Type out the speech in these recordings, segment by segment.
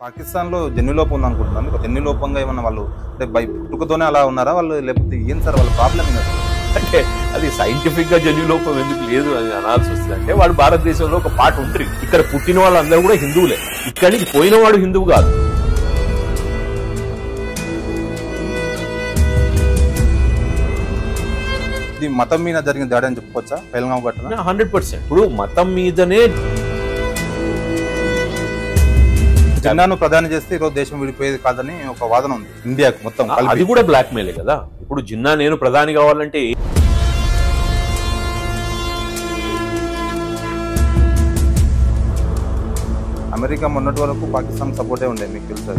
పాకిస్తాన్‌లో జన్యులోపం ఉందనుకుంటున్నాను. జన్యులోపంగా ఏమన్నా వాళ్ళు అంటే పుట్టుకతోనే అలా ఉన్నారా వాళ్ళు? లేకపోతే ఏం సార్ వాళ్ళ ప్రాబ్లమ్ ఏంటి? అంటే అది సైంటిఫిక్ గా జన్యులోపం ఎందుకు లేదు అని అనాల్సి వస్తుంది. అంటే వాడు భారతదేశంలో ఒక పార్ట్ ఉంటుంది. ఇక్కడ పుట్టిన వాళ్ళందరూ కూడా హిందువులే. ఇక్కడి నుంచి పోయిన వాడు హిందువు కాదు. ఇది మతం మీద జరిగిన దాడి అని చెప్పుకోవచ్చా? పెహల్గాం ఘటన 100%. ఇప్పుడు మతం మీదనే జిన్నాను ప్రధాని చేస్తే ఈరోజు దేశం విడిపోయేది కాదని ఒక వాదన ఉంది ఇండియాకు మొత్తం. అది కూడా బ్లాక్ మెయిలే కదా. ఇప్పుడు జిన్నా నేను ప్రధాని కావాలంటే అమెరికా మొన్నటి వరకు పాకిస్తాన్ సపోర్టే ఉండే, మీకు తెలుసు.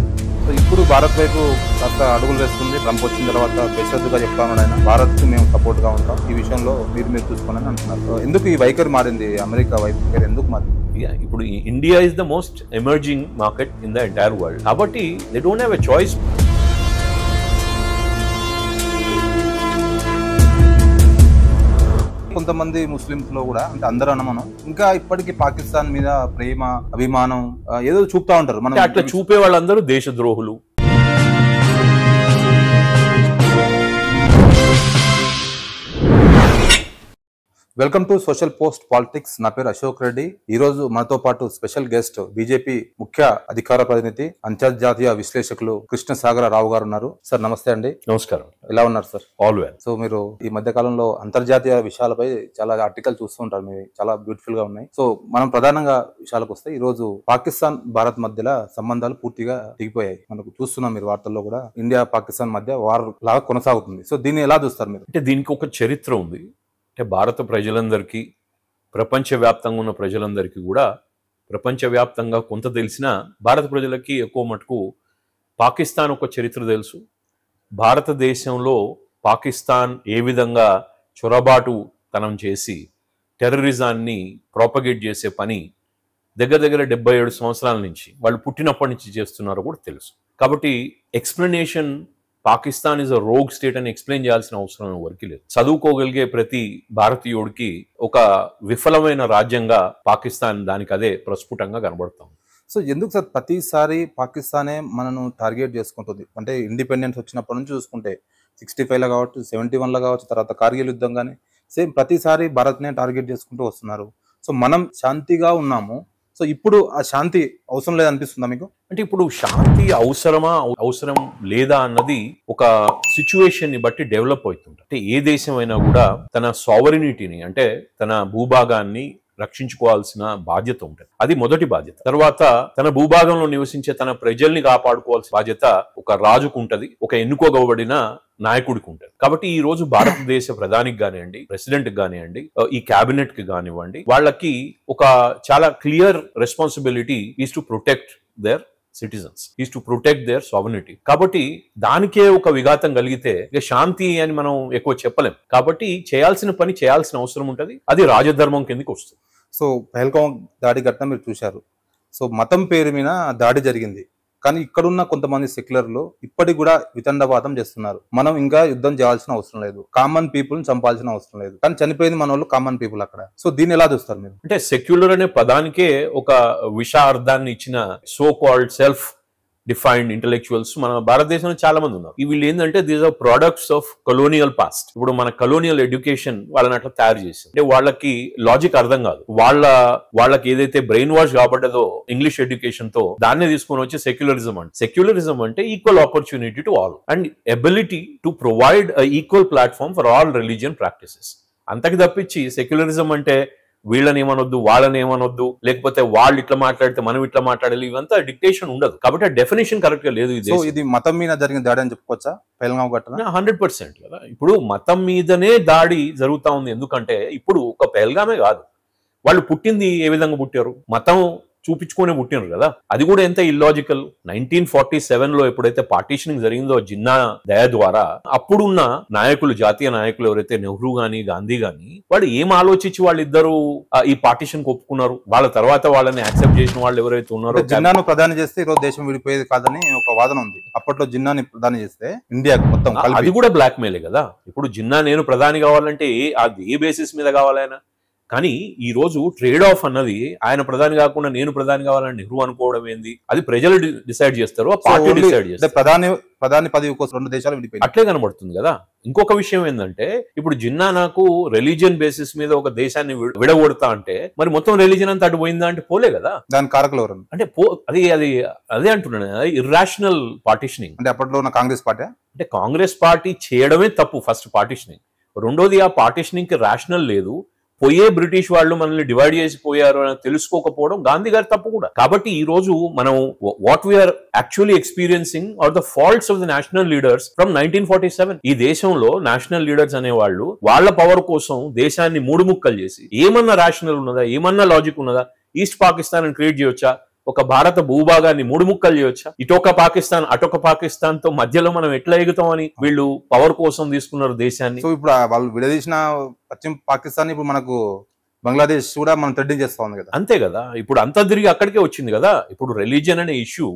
సో ఇప్పుడు భారత్ వైపు కాస్త అడుగులు వేస్తుంది. ట్రంప్ వచ్చిన తర్వాత బేషరతుగా చెప్తామని ఆయన భారత్కి మేము సపోర్ట్ గా ఉంటాం, ఈ విషయంలో మీరు చూసుకోమని అంటున్నారు. ఎందుకు ఈ వైఖరి మారింది? అమెరికా వైఖరి ఎందుకు మారింది? ఇప్పుడు India is the most emerging market in the entire world. కాబట్టి they don't have a choice. కొంతమంది ముస్లింస్ లో కూడా, అంటే అందరూ మనం ఇంకా ఇప్పటికీ పాకిస్తాన్ మీద ప్రేమ అభిమానం ఏదో చూపుతా ఉంటారు. మనం అట్లా చూపే వాళ్ళందరూ దేశద్రోహులు. Welcome to social post politics. నా పేరు అశోక్ రెడ్డి. ఈ రోజు మనతో పాటు స్పెషల్ గెస్ట్ బీజేపీ ముఖ్య అధికార ప్రతినిధి అంతర్జాతీయ విశ్లేషకులు కృష్ణసాగర రావు గారు ఉన్నారు. సార్ నమస్తే అండి. నమస్కారం. ఎలా ఉన్నారు సార్? All well. సో మీరు ఈ మధ్య కాలంలో అంతర్జాతీయ విషయాలపై చాలా ఆర్టికల్ చూస్తూ ఉంటారు, మీరు చాలా బ్యూటిఫుల్ గా ఉన్నాయి. సో మనం ప్రధానంగా విషయాలకు వస్తే ఈ రోజు పాకిస్తాన్ భారత్ మధ్యలో సంబంధాలు పూర్తిగా దిగిపోయాయి. మనకు చూస్తున్నాం, మీరు వార్తల్లో కూడా ఇండియా పాకిస్తాన్ మధ్య వార్ లాగా కొనసాగుతుంది. సో దీన్ని ఎలా చూస్తారు మీరు? అంటే దీనికి ఒక చరిత్ర ఉంది. అంటే భారత ప్రజలందరికీ, ప్రపంచవ్యాప్తంగా ఉన్న ప్రజలందరికీ కూడా ప్రపంచవ్యాప్తంగా కొంత తెలిసిన భారత ప్రజలకి ఎక్కువ మటుకు పాకిస్తాన్ ఒక చరిత్ర తెలుసు. భారతదేశంలో పాకిస్తాన్ ఏ విధంగా చొరబాటుతనం చేసి టెర్రరిజాన్ని ప్రాపగేట్ చేసే పని దగ్గర 77 సంవత్సరాల నుంచి వాళ్ళు పుట్టినప్పటి నుంచి చేస్తున్నారో కూడా తెలుసు. కాబట్టి explanation Pakistan is a rogue state అని ఎక్స్ప్లెయిన్ చేయాల్సిన అవసరం ఎవరికి లేదు. చదువుకోగలిగే ప్రతి భారతీయుడికి ఒక విఫలమైన రాజ్యంగా పాకిస్తాన్ దానికి అదే ప్రస్ఫుటంగా కనబడుతుంది. సో ఎందుకు సార్ ప్రతిసారి పాకిస్తానే మనను టార్గెట్ చేసుకుంటుంది? అంటే ఇండిపెండెన్స్ వచ్చినప్పటి నుంచి చూసుకుంటే 65లో కావచ్చు, 71లో కావచ్చు, తర్వాత కార్గిల్ యుద్ధం కానీ సేమ్ ప్రతిసారి భారత్నే టార్గెట్ చేసుకుంటూ వస్తున్నారు. సో మనం శాంతిగా ఉన్నాము. సో ఇప్పుడు ఆ శాంతి అవసరం లేదనిపిస్తుందా మీకు? అంటే ఇప్పుడు శాంతి అవసరం లేదా అన్నది ఒక సిచ్యువేషన్ ని బట్టి డెవలప్ అవుతుంది. అంటే ఏ దేశమైనా కూడా తన సావరినిటీని, అంటే తన భూభాగాన్ని రక్షించుకోవాల్సిన బాధ్యత ఉంటుంది. అది మొదటి బాధ్యత. తర్వాత తన భూభాగంలో నివసించే తన ప్రజల్ని కాపాడుకోవాల్సిన బాధ్యత ఒక రాజుకు ఉంటది, ఒక ఎన్నుకోగబడిన నాయకుడికి ఉంటుంది. కాబట్టి ఈ రోజు భారతదేశ ప్రధానికి కానివ్వండి, ప్రెసిడెంట్ కానివ్వండి, ఈ క్యాబినెట్ కి కానివ్వండి, వాళ్ళకి ఒక చాలా clear responsibility is to protect there citizens, is to protect there sovereignty. కాబట్టి దానికే ఒక విఘాతం కలిగితే ఇక శాంతి అని మనం ఎక్కువ చెప్పలేం. కాబట్టి చేయాల్సిన పని చేయాల్సిన అవసరం ఉంటుంది. అది రాజధర్మం కిందకి వస్తుంది. సో పెహల్గాం దాడి ఘటన మీరు చూశారు. సో మతం పేరు మీద దాడి జరిగింది, కానీ ఇక్కడున్న కొంతమంది సెక్యులర్లు ఇప్పటికి కూడా వితండవాదం చేస్తున్నారు. మనం ఇంకా యుద్ధం చేయాల్సిన అవసరం లేదు, కామన్ పీపుల్ చంపాల్సిన అవసరం లేదు, కానీ చనిపోయింది మన వాళ్ళు కామన్ పీపుల్ అక్కడ. సో దీన్ని ఎలా చూస్తారు మీరు? అంటే సెక్యులర్ అనే పదానికే ఒక విషార్థాన్ని ఇచ్చిన so called self defined intellectuals మన భారతదేశంలో చాలా మంది ఉన్నారు. వీళ్ళు ఏంటంటే these are products of colonial past. ఇప్పుడు మన కలోనియల్ ఎడ్యుకేషన్ వాళ్ళని అట్లా తయారు చేసింది. అంటే వాళ్ళకి లాజిక్ అర్థం కాదు. వాళ్ళకి ఏదైతే బ్రెయిన్ వాష్ కాబట్టదో ఇంగ్లీష్ ఎడ్యుకేషన్ తో దాన్నే తీసుకొని వచ్చి సెక్యులరిజం అంటే equal opportunity to all and ability to provide equal platform for all religion practices. అంతకు తప్పించి సెక్యులరిజం అంటే వీళ్ళని ఏమనొద్దు, వాళ్ళని ఏమనొద్దు, లేకపోతే వాళ్ళు ఇట్లా మాట్లాడితే మనం ఇట్లా మాట్లాడాలి, ఇవంతా డిక్టేషన్ ఉండదు. కాబట్టి ఆ డెఫినేషన్ కరెక్ట్ గా లేదు. ఇది మతం మీద జరిగిన దాడి అని చెప్పుకోవచ్చా? పెహల్గాం ఘటన 100% కదా. ఇప్పుడు మతం మీదనే దాడి జరుగుతా ఉంది. ఎందుకంటే ఇప్పుడు ఒక పెహల్గామే కాదు, వాళ్ళు పుట్టింది ఏ విధంగా పుట్టారు, మతం చూపించుకునే పుట్టినారు కదా. అది కూడా ఎంత ఇల్లాజికల్. 1947లో ఎప్పుడైతే పార్టీషనింగ్ జరిగిందో జిన్నా దయ ద్వారా, అప్పుడున్న నాయకులు, జాతీయ నాయకులు ఎవరైతే నెహ్రూ గాని గాంధీ గాని, వాళ్ళు ఏం ఆలోచించి వాళ్ళిద్దరూ ఈ పార్టీషన్ ఒప్పుకున్నారు? వాళ్ళ తర్వాత వాళ్ళని యాక్సెప్ట్ చేసిన వాళ్ళు ఎవరైతే ఉన్నారో, జిన్నాను ప్రధాని చేస్తే ఈరోజు దేశం విడిపోయేది కాదని ఒక వాదన ఉంది. అప్పట్లో జిన్నాని ప్రధాని చేస్తే ఇండియాకు మొత్తం అది కూడా బ్లాక్ మెయిలే కదా. ఇప్పుడు జిన్నా నేను ప్రధాని కావాలంటే అది ఏ బేసిస్ మీద కావాలైనా? కానీ ఈ రోజు ట్రేడ్ ఆఫ్ అన్నది ఆయన ప్రధాని కాకుండా నేను ప్రధాని కావాలని నెహ్రూ అనుకోవడం ఏంది, అది ప్రజలు డిసైడ్ చేస్తారు, ఆ పార్టీ డిసైడ్ చేస్తారు. ప్రధాని పదవి కోసం 2 దేశాలు విడిపోయింది అట్లే కనబడుతుంది కదా. ఇంకొక విషయం ఏంటంటే ఇప్పుడు జిన్నా నాకు రిలీజియన్ బేసిస్ మీద ఒక దేశాన్ని విడగొడతా అంటే మరి మొత్తం రిలీజియన్ అంతా అటు పోయిందా అంటే పోలే కదా. దాని కారకులు ఎవరు అంటే అదే అంటున్నాను, ఇర్రాషనల్ పార్టీషనింగ్. అంటే అప్పట్లో ఉన్న కాంగ్రెస్ పార్టీ, అంటే కాంగ్రెస్ పార్టీ చేయడమే తప్పు ఫస్ట్ పార్టీషనింగ్. రెండోది ఆ పార్టీషనింగ్ కి రేషనల్ లేదు. పోయే బ్రిటిష్ వాళ్ళు మనల్ని డివైడ్ చేసిపోయారు అని తెలుసుకోకపోవడం గాంధీ గారి తప్పు కూడా. కాబట్టి ఈ రోజు మనం what we're actually experiencing are the faults of the national leaders from 1947. ఈ దేశంలో నేషనల్ లీడర్స్ అనేవాళ్ళు వాళ్ళ పవర్ కోసం దేశాన్ని 3 ముక్కలు చేసి, ఏమన్నా రేషనల్ ఉన్నదా, ఏమన్నా లాజిక్ ఉన్నదా? ఈస్ట్ పాకిస్తాన్ అని క్రియేట్ చేయొచ్చా? ఒక భారత భూభాగాన్ని 3 ముక్కలు చేయొచ్చా? ఇటొక పాకిస్తాన్ అటొక పాకిస్తాన్ తో మధ్యలో మనం ఎట్లా ఎగుతామని వీళ్ళు పవర్ కోసం తీసుకున్నారు దేశాన్ని. సో ఇప్పుడు వాళ్ళు విడదీసిన పశ్చిమ పాకిస్తాన్ ఇప్పుడు మనకు బంగ్లాదేశ్ కూడా మనం థ్రెడ్డింగ్ చేస్తా ఉంది కదా. అంతే కదా, ఇప్పుడు అంతా తిరిగి అక్కడికే వచ్చింది కదా. ఇప్పుడు రిలీజియన్ అనే ఇష్యూ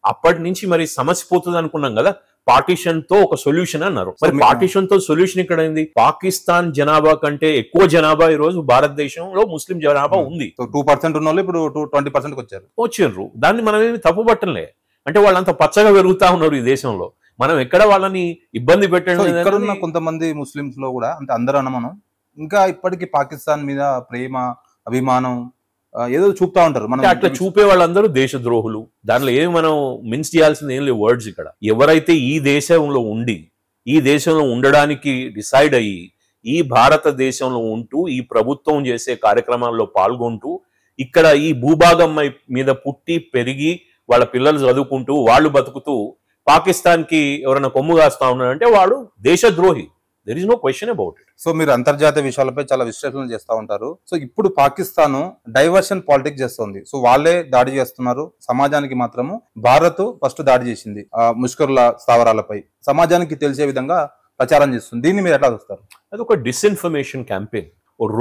అప్పటి నుంచి మరి సమస్య పోతుంది అనుకున్నాం కదా. పార్టీషన్ తో ఒక సొల్యూషన్ అన్నారు. మరి పార్టీషన్ తో సొల్యూషన్ ఇక్కడ అయింది. పాకిస్తాన్ జనాభా కంటే ఎక్కువ జనాభా ఈ రోజు భారతదేశంలో ముస్లిం జనాభా ఉంది. 2% ఉన్న వాళ్ళు ఇప్పుడు 20% వచ్చారు. దాన్ని మనం ఏమి తప్పు పట్టలే. అంటే వాళ్ళంత పచ్చగా పెరుగుతా ఉన్నారు ఈ దేశంలో. మనం ఎక్కడ వాళ్ళని ఇబ్బంది పెట్టడం. ఇక్కడ ఉన్న కొంతమంది ముస్లింస్ లో కూడా అంటే అందరూ మనం ఇంకా ఇప్పటికీ పాకిస్తాన్ మీద ప్రేమ అభిమానం ఏదో చూపుతా ఉంటారు. మనం అట్లా చూపే వాళ్ళందరూ దేశద్రోహులు. దాంట్లో ఏమి మనం మిన్స్ చేయాల్సింది ఏం లేవు వర్డ్స్. ఇక్కడ ఎవరైతే ఈ దేశంలో ఉండి ఈ దేశంలో ఉండడానికి డిసైడ్ అయ్యి ఈ భారతదేశంలో ఉంటూ ఈ ప్రభుత్వం చేసే కార్యక్రమాల్లో పాల్గొంటూ ఇక్కడ ఈ భూభాగం మీద పుట్టి పెరిగి వాళ్ళ పిల్లలు చదువుకుంటూ వాళ్ళు బతుకుతూ పాకిస్తాన్ కి ఎవరైనా కొమ్ము కాస్తా ఉన్నాడంటే వాడు దేశద్రోహి. There is no question about it. So మీరు అంతర్జాతీయ విషయాలపై చాలా విశ్లేషణలు చేస్తూ ఉంటారు. సో ఇప్పుడు పాకిస్తాన్ డైవర్షన్ పాలిటిక్స్ చేస్తుంది. సో వాళ్ళే దాడి చేస్తున్నారు. సమాజానికి మాత్రము భారత్ ఫస్ట్ దాడి చేసింది ముష్కరుల స్థావరాలపై. సమాజానికి తెలిసే విధంగా ప్రచారం చేస్తుంది. దీన్ని మీరు ఎట్లా చూస్తారు? అది ఒక డిస్ఇన్ఫర్మేషన్ క్యాంపెయిన్.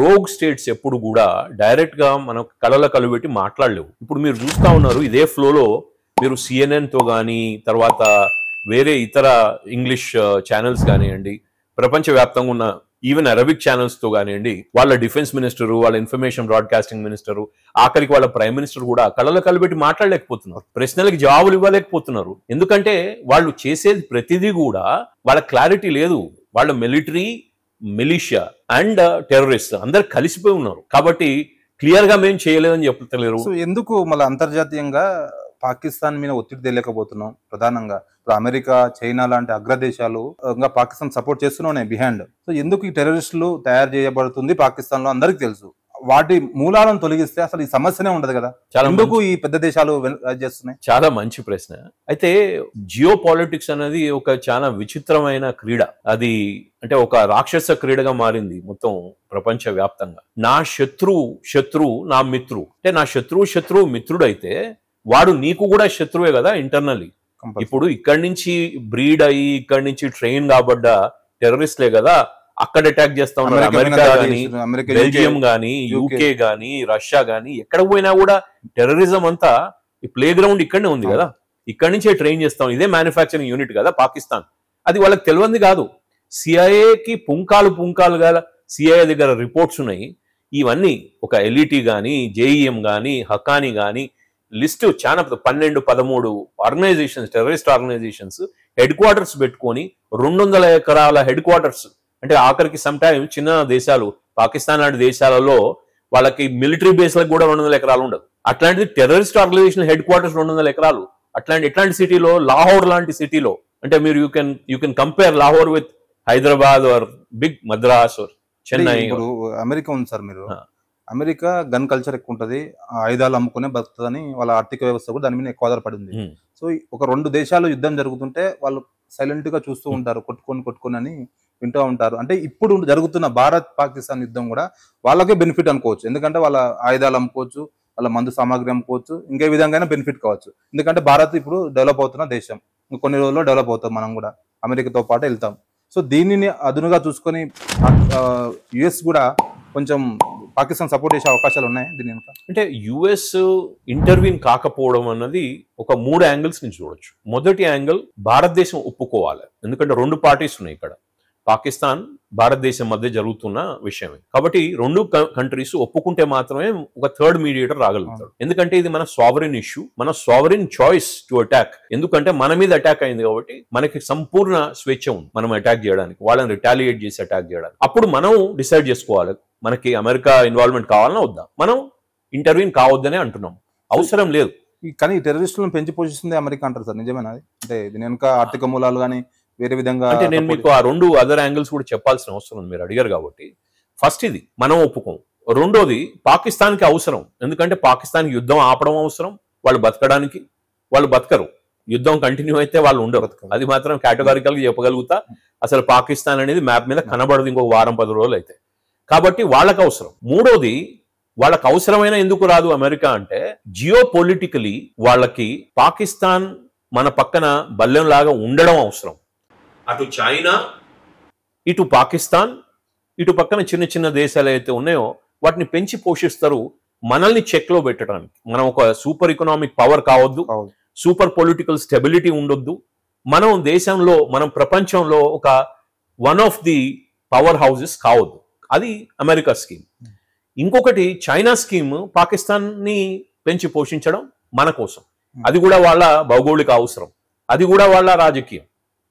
రోగ్ స్టేట్స్ ఎప్పుడు కూడా డైరెక్ట్ గా మనం కళ్ళ కలుపెట్టి మాట్లాడలేవు. ఇప్పుడు మీరు చూస్తా ఉన్నారు ఇదే ఫ్లోలో మీరు CNN తో కానీ తర్వాత వేరే ఇతర ఇంగ్లీష్ ఛానల్స్ కానివ్వండి, ప్రపంచవ్యాప్తంగా ఉన్న ఈవెన్ అరబిక్ ఛానల్స్ తో కానివ్వండి, వాళ్ళ డిఫెన్స్ మినిస్టరు, వాళ్ళ ఇన్ఫర్మేషన్ బ్రాడ్కాస్టింగ్ మినిస్టరు, ఆఖరికి వాళ్ళ ప్రైమ్ మినిస్టర్ కూడా కళ్ళ కలుపెట్టి మాట్లాడలేకపోతున్నారు. ప్రశ్నలకు జవాబులు ఇవ్వలేకపోతున్నారు. ఎందుకంటే వాళ్ళు చేసేది ప్రతిదీ కూడా వాళ్ళ క్లారిటీ లేదు. వాళ్ళ మిలిటరీ, మిలిషియా అండ్ టెర్రరిస్ట్ అందరు కలిసిపోయి ఉన్నారు. కాబట్టి క్లియర్ గా మేము చేయలేదని చెప్తలేరు. సో ఎందుకు మళ్ళీ అంతర్జాతీయంగా పాకిస్తాన్ మీద ఒత్తిడి తెలియకపోతున్నాం? ప్రధానంగా ఇప్పుడు అమెరికా, చైనా లాంటి అగ్రదేశాలు ఇంకా పాకిస్తాన్ సపోర్ట్ చేస్తున్నాయి బిహైండ్. సో ఎందుకు ఈ టెర్రరిస్టులు తయారు చేయబడుతుంది పాకిస్తాన్ లో అందరికి తెలుసు. వాటి మూలాలను తొలగిస్తే అసలు ఈ సమస్యనే ఉండదు కదా. ఎందుకు ఈ పెద్ద దేశాలు చేస్తున్నాయి? చాలా మంచి ప్రశ్న. అయితే జియో పాలిటిక్స్ అనేది ఒక చాలా విచిత్రమైన క్రీడ. అది అంటే ఒక రాక్షస క్రీడగా మారింది మొత్తం ప్రపంచ వ్యాప్తంగా. నా శత్రువు నా మిత్రువు. అంటే నా శత్రువు మిత్రుడు అయితే వాడు నీకు కూడా శత్రువే కదా ఇంటర్నల్లీ. ఇప్పుడు ఇక్కడి నుంచి బ్రీడ్ అయ్యి ఇక్కడి నుంచి ట్రైన్ కాబడ్డ టెర్రరిస్ట్లే కదా అక్కడ అటాక్ చేస్తా ఉన్నారు. అమెరికా గానీ, బెల్జియం గానీ, యూకే గానీ, రష్యా గానీ, ఎక్కడ పోయినా కూడా టెర్రరిజం అంతా ఈ ప్లే గ్రౌండ్ ఇక్కడనే ఉంది కదా. ఇక్కడి నుంచే ట్రైన్ చేస్తాం. ఇదే మ్యానుఫ్యాక్చరింగ్ యూనిట్ కదా పాకిస్తాన్. అది వాళ్ళకి తెలియంది కాదు. సిఐఏకి పుంకాలు కదా సిఐఏ దగ్గర రిపోర్ట్స్ ఉన్నాయి. ఇవన్నీ ఒక ఎల్ఈటి గానీ, జేఈఎం గానీ, హక్కానీ గానీ లిస్టు చాలా 12-13 organisations, terrorist organisations headquarters పెట్టుకొని 200 ఎకరాల హెడ్ క్వార్టర్స్. అంటే ఆఖరికి సమ్ టైమ్ చిన్న దేశాలు పాకిస్తాన్ లాంటి దేశాలలో వాళ్ళకి మిలిటరీ బేస్లకు కూడా 200 ఎకరాలు ఉండదు. అట్లాంటిది టెర్రరిస్ట్ ఆర్గనైజేషన్ హెడ్ క్వార్టర్స్ 200 ఎకరాలు. ఎట్లాంటి సిటీలో, లాహోర్ లాంటి సిటీలో. అంటే మీరు you can compare Lahore with Hyderabad or big Madras or Chennai. ఇప్పుడు అమెరికా ఉంది సార్, మీరు అమెరికా గన్ కల్చర్ ఎక్కువ ఉంటుంది, ఆయుధాలు అమ్ముకునే బతుకుతుందని వాళ్ళ ఆర్థిక వ్యవస్థ కూడా దాని మీద ఎక్కువ ఆధారపడింది. సో ఒక 2 దేశాలు యుద్ధం జరుగుతుంటే వాళ్ళు సైలెంట్ గా చూస్తూ ఉంటారు, కొట్టుకొని అని వింటూ ఉంటారు. అంటే ఇప్పుడు జరుగుతున్న భారత్ పాకిస్తాన్ యుద్ధం కూడా వాళ్ళకే బెనిఫిట్ అనుకోవచ్చు. ఎందుకంటే వాళ్ళ ఆయుధాలు అమ్ముకోవచ్చు, వాళ్ళ మందు సామాగ్రి అమ్ముకోవచ్చు, ఇంకే విధంగా బెనిఫిట్ కావచ్చు. ఎందుకంటే భారత్ ఇప్పుడు డెవలప్ అవుతున్న దేశం. కొన్ని రోజుల్లో డెవలప్ అవుతాం మనం కూడా, అమెరికాతో పాటు వెళ్తాం. సో దీనిని అదునుగా చూసుకొని యుఎస్ కూడా కొంచెం పాకిస్తాన్ సపోర్ట్ చేసే అవకాశాలు ఉన్నాయి. దీని అంటే యుఎస్ ఇంటర్వ్యూన్ కాకపోవడం అన్నది ఒక 3 యాంగిల్స్ నుంచి చూడొచ్చు. మొదటి యాంగిల్ భారతదేశం ఒప్పుకోవాలి. ఎందుకంటే 2 పార్టీస్ ఉన్నాయి ఇక్కడ. పాకిస్తాన్ భారతదేశం మధ్య జరుగుతున్న విషయమే. కాబట్టి రెండు కంట్రీస్ ఒప్పుకుంటే మాత్రమే ఒక థర్డ్ మీడియేటర్ రాగలుగుతాడు. ఎందుకంటే ఇది మన సావరిన్ ఇష్యూ, మన సావరిన్ చాయిస్ టు అటాక్. ఎందుకంటే మన మీద అటాక్ అయింది కాబట్టి మనకి సంపూర్ణ స్వేచ్ఛ ఉంది మనం అటాక్ చేయడానికి, వాళ్ళని రిటాలియేట్ చేసి అటాక్ చేయడానికి. అప్పుడు మనం డిసైడ్ చేసుకోవాలి మనకి అమెరికా ఇన్వాల్వ్మెంట్ కావాలన్నా వద్దా. మనం ఇంటర్వ్యూన్ కావద్దనే అంటున్నాం, అవసరం లేదు. కానీ టెర్రరిస్టులను పెంచి పోషిస్తుంది అమెరికా అంటారు సార్, నిజమేనా? అంటే దీని వెనుక ఆర్థిక మూలాలు కానీ వేరే విధంగా అంటే నేను మీకు ఆ రెండు అదర్ యాంగిల్స్ కూడా చెప్పాల్సిన అవసరం ఉంది, మీరు అడిగారు కాబట్టి. ఫస్ట్ ఇది మనం ఒప్పుకోం. రెండోది పాకిస్తాన్కి అవసరం, ఎందుకంటే పాకిస్తాన్కి యుద్ధం ఆపడం అవసరం, వాళ్ళు బతకడానికి. వాళ్ళు బతకరు, యుద్ధం కంటిన్యూ అయితే వాళ్ళు ఉండరు, అది మాత్రం కేటగారికల్గా చెప్పగలుగుతా. అసలు పాకిస్తాన్ అనేది మ్యాప్ మీద కనబడదు ఇంకొక వారం 10 రోజులు అయితే. కాబట్టి వాళ్ళకి అవసరం. మూడోది వాళ్ళకి అవసరమైన ఎందుకు రాదు అమెరికా అంటే, జియో పొలిటికలీ వాళ్ళకి పాకిస్తాన్ మన పక్కన బల్లెంలాగా ఉండడం అవసరం. అటు చైనా, ఇటు పాకిస్తాన్, ఇటు పక్కన చిన్న చిన్న దేశాలు అయితే ఉన్నాయో వాటిని పెంచి పోషిస్తారు మనల్ని చెక్లో పెట్టడానికి. మనం ఒక సూపర్ ఎకనామిక్ పవర్ కావద్దు, సూపర్ పొలిటికల్ స్టెబిలిటీ ఉండొద్దు. మనం దేశంలో, మనం ప్రపంచంలో ఒక one of the power houses కావద్దు. అది అమెరికా స్కీమ్. ఇంకొకటి చైనా స్కీమ్ పాకిస్తాన్ని పెంచి పోషించడం మన కోసం. అది కూడా వాళ్ళ భౌగోళిక అవసరం, అది కూడా వాళ్ళ రాజకీయం,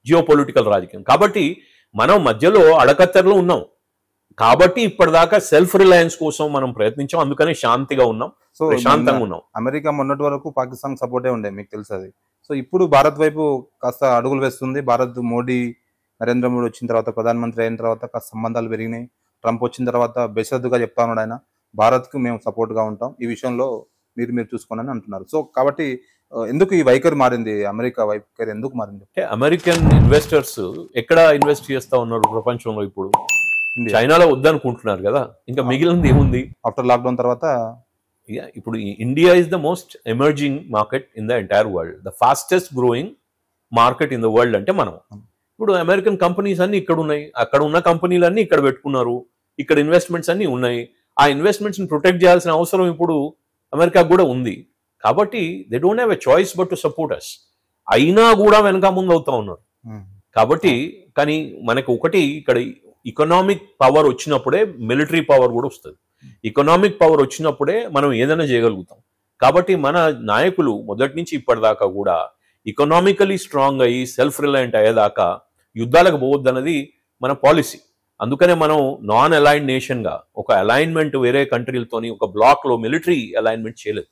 జియో పొలిటికల్ రాజకీయం. కాబట్టి మనం మధ్యలో అడకత్తెరలో ఉన్నాం. కాబట్టి ఇప్పటిదాకా సెల్ఫ్ రిలయన్స్ కోసం మనం ప్రయత్నించాం, అందుకని శాంతిగా ఉన్నాం, ప్రశాంతంగా ఉన్నాం. అమెరికా మొన్నటి వరకు పాకిస్తాన్ సపోర్టే ఉండే, మీకు తెలుసు అది. సో ఇప్పుడు భారత్ వైపు కాస్త అడుగులు వేస్తుంది. భారత్ మోడీ, నరేంద్ర మోడీ వచ్చిన తర్వాత, ప్రధానమంత్రి అయిన తర్వాత కాస్త సంబంధాలు పెరిగినాయి. ట్రంప్ వచ్చిన తర్వాత బేసద్దుగా చెప్తా ఉన్నాడు ఆయన, భారత్కు మేము సపోర్ట్గా ఉంటాం, ఈ విషయంలో మీరు చూసుకోండి అని అంటున్నారు. సో కాబట్టి ఎందుకు ఈ వైఖరి మారింది, అమెరికా వైఖరి ఎందుకు మారింది? అంటే అమెరికన్ ఇన్వెస్టర్స్ ఎక్కడ ఇన్వెస్ట్ చేస్తా ఉన్నారు ప్రపంచంలో? ఇప్పుడు చైనాలో వద్దనుకుంటున్నారు కదా, ఇంకా మిగిలింది ఏముంది? ఆఫ్టర్ లాక్డౌన్ తర్వాత ఇప్పుడు India is the most emerging market in the entire world, the fastest growing market in the world అంటే మనం. ఇప్పుడు అమెరికన్ కంపెనీస్ అన్ని ఇక్కడ ఉన్నాయి, అక్కడ ఉన్న కంపెనీలు అన్ని ఇక్కడ పెట్టుకున్నారు, ఇక్కడ ఇన్వెస్ట్మెంట్స్ అన్ని ఉన్నాయి. ఆ ఇన్వెస్ట్మెంట్స్ ని ప్రొటెక్ట్ చేయాల్సిన అవసరం ఇప్పుడు అమెరికాకు కూడా ఉంది. కాబట్టి they don't have a choice but to support us. అయినా కూడా వెనక ముందు అవుతా ఉన్నారు. కాబట్టి కానీ మనకు ఒకటి ఇక్కడ ఎకనామిక్ పవర్ వచ్చినప్పుడే మిలిటరీ పవర్ కూడా వస్తుంది. ఎకనామిక్ పవర్ వచ్చినప్పుడే మనం ఏదైనా చేయగలుగుతాం. కాబట్టి మన నాయకులు మొదటి నుంచి ఇప్పటిదాకా కూడా ఎకనామికలీ స్ట్రాంగ్ అయ్యి సెల్ఫ్ రిలయంట్ అయ్యేదాకా యుద్ధాలకు పోవద్దన్నది మన పాలసీ. అందుకనే మనం నాన్ అలైన్డ్ నేషన్గా ఒక అలైన్మెంట్ వేరే కంట్రీలతోని ఒక బ్లాక్లో మిలిటరీ అలైన్మెంట్ చేయలేదు.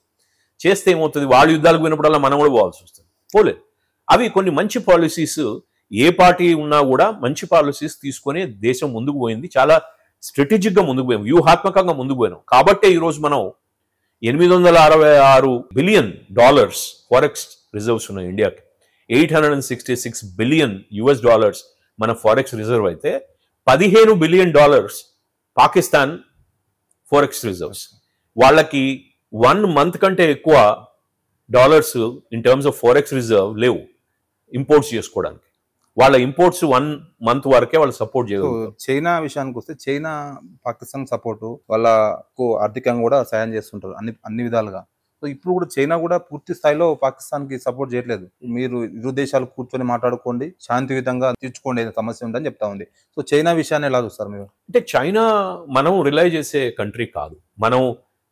చేస్తే ఏమవుతుంది, వాళ్ళు యుద్ధాలకు పోయినప్పుడల్లా మనం కూడా పోవాల్సి వస్తుంది, పోలేదు. అవి కొన్ని మంచి పాలసీస్, ఏ పార్టీ ఉన్నా కూడా మంచి పాలసీస్ తీసుకొని దేశం ముందుకు పోయింది, చాలా స్ట్రాటజిక్గా ముందుకు పోయాం, వ్యూహాత్మకంగా ముందుకు పోయినాం. కాబట్టే ఈరోజు మనం $866 బిలియన్ ఫారెక్స్ రిజర్వ్స్ ఉన్నాయి ఇండియాకి. $866 బిలియన్ మన ఫారెక్స్ రిజర్వ్ అయితే $15 బిలియన్ పాకిస్తాన్ ఫారెక్స్ రిజర్వ్స్. వాళ్ళకి 1 మంత్ కంటే ఎక్కువ dollars in terms of forex reserve లేవు ఇంపోర్ట్స్ చేసుకోవడానికి. వాళ్ళ ఇంపోర్ట్స్ 1 మంత్ వరకే వాళ్ళు సపోర్ట్ చేయగలుగుతారు. చైనా విషయానికి వస్తే, చైనా పాకిస్తాన్ సపోర్టు, వాళ్ళకు ఆర్థికంగా కూడా సాయం చేస్తుంటారు అన్ని విధాలుగా. సో ఇప్పుడు కూడా చైనా కూడా పూర్తి స్థాయిలో పాకిస్తాన్ కి సపోర్ట్ చేయట్లేదు. మీరు ఇరు దేశాలు కూర్చొని మాట్లాడుకోండి, శాంతియుతంగా తీర్చుకోండి, సమస్య ఉందని చెప్తా ఉంది. సో చైనా విషయాన్ని ఎలా చూస్తారు మీరు? అంటే చైనా మనం రిలై చేసే కంట్రీ కాదు.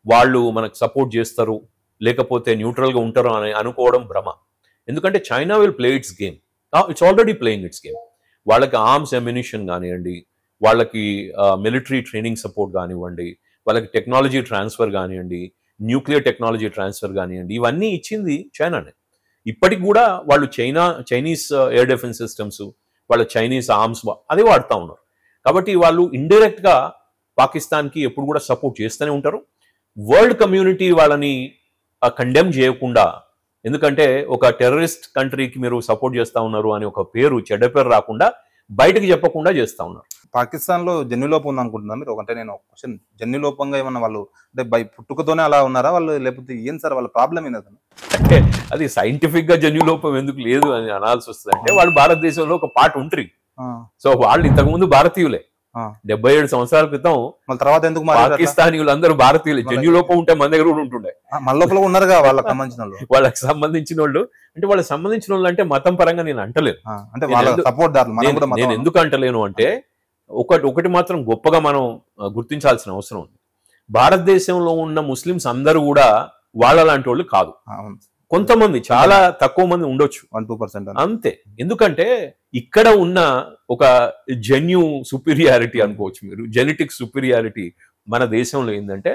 వాళ్ళు మనకు సపోర్ట్ చేస్తారు లేకపోతే న్యూట్రల్గా ఉంటారు అని అనుకోవడం భ్రమ. ఎందుకంటే China will play it's game, it's already playing it's game. వాళ్ళకి ఆర్మ్స్ అమ్యునిషన్ కానివ్వండి, వాళ్ళకి మిలిటరీ ట్రైనింగ్ సపోర్ట్ కానివ్వండి, వాళ్ళకి టెక్నాలజీ ట్రాన్స్ఫర్ కానివ్వండి, న్యూక్లియర్ టెక్నాలజీ ట్రాన్స్ఫర్ కానివ్వండి, ఇవన్నీ ఇచ్చింది చైనానే. ఇప్పటికి కూడా వాళ్ళు చైనీస్ ఎయిర్ డిఫెన్స్ సిస్టమ్స్, వాళ్ళ చైనీస్ ఆర్మ్స్ అదే వాడుతూ ఉన్నారు. కాబట్టి వాళ్ళు ఇండైరెక్ట్గా పాకిస్తాన్కి ఎప్పుడు కూడా సపోర్ట్ చేస్తూనే ఉంటారు. వరల్డ్ కమ్యూనిటీ వాళ్ళని కండెమ్ చేయకుండా, ఎందుకంటే ఒక టెర్రరిస్ట్ కంట్రీకి మీరు సపోర్ట్ చేస్తూ ఉన్నారు అని ఒక చెడ్డ పేరు రాకుండా బయటకు చెప్పకుండా చేస్తూ ఉన్నారు. పాకిస్తాన్లో జన్యులోపం ఉంది అనుకుంటున్నా మీరు? అంటే నేను క్వశ్చన్, జన్యులోపంగా ఏమన్నా వాళ్ళు అంటే పుట్టుకతోనే అలా ఉన్నారా వాళ్ళు, లేకపోతే ఏం సార్ వాళ్ళ ప్రాబ్లం ఏంది? అంటే అది సైంటిఫిక్ గా జన్యులోపం ఎందుకు లేదు అని అనాల్సి వస్తుంది. అంటే వాళ్ళు భారతదేశంలో ఒక పార్ట్ ఉంటారు. సో వాళ్ళు ఇంతకుముందు భారతీయులే, 77 సంవత్సరాల క్రితం మళ్ళీ తర్వాత ఎందుకు మారారు? పాకిస్తానీయులు అందరూ భారతీయులు. జన్యులోపం ఉంటే మన దగ్గర కూడా ఉంటుండే. మన లోపల ఉన్నారుగా వాళ్ళకి సంబంధించిన వాళ్ళు. వాళ్ళకి సంబంధించిన వాళ్ళు అంటే వాళ్ళకి సంబంధించిన వాళ్ళు అంటే మతం పరంగా నేను అంటలేను. అంటే వాళ్ళ సపోర్ట్ దారులు. నేను ఎందుకు అంటలేను అంటే ఒకటి మాత్రం గొప్పగా మనం గుర్తించాల్సిన అవసరం ఉంది. భారతదేశంలో ఉన్న ముస్లిమ్స్ అందరూ కూడా వాళ్ళ లాంటి వాళ్ళు కాదు. కొంతమంది, చాలా తక్కువ మంది ఉండొచ్చు, 1-2% అంతే. ఎందుకంటే ఇక్కడ ఉన్న ఒక జెన్యూ సుపీరియారిటీ అనుకోవచ్చు మీరు, జెనెటిక్ సుపీరియారిటీ మన దేశంలో ఏంటంటే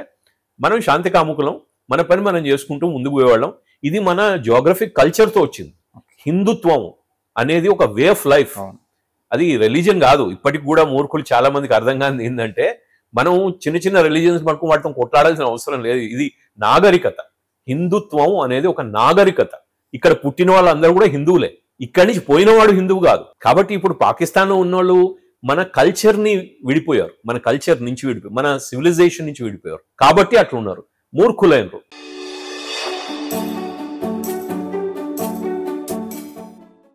మనం శాంతి కాముకులం, మన పని మనం చేసుకుంటూ ముందుకు పోయేవాళ్ళం. ఇది మన జియోగ్రఫిక్ కల్చర్తో వచ్చింది. హిందుత్వం అనేది ఒక వే ఆఫ్ లైఫ్, అది రిలీజన్ కాదు. ఇప్పటికి కూడా మూర్ఖులు చాలా మందికి అర్థం కాని ఏంటంటే మనం చిన్న చిన్న రిలీజియన్స్ మనకు వాటితో కొట్లాడాల్సిన అవసరం లేదు. ఇది నాగరికత. హిందుత్వం అనేది ఒక నాగరికత. ఇక్కడ పుట్టిన వాళ్ళందరూ కూడా హిందువులే, ఇక్కడి నుంచి పోయినవాడు హిందువు కాదు. కాబట్టి ఇప్పుడు పాకిస్తాన్లో ఉన్నోళ్ళు మన కల్చర్ని విడిపోయారు, మన కల్చర్ నుంచి విడిపోయారు, మన సివిలైజేషన్ నుంచి విడిపోయారు. కాబట్టి అట్లా ఉన్నారు, మూర్ఖులైనరు.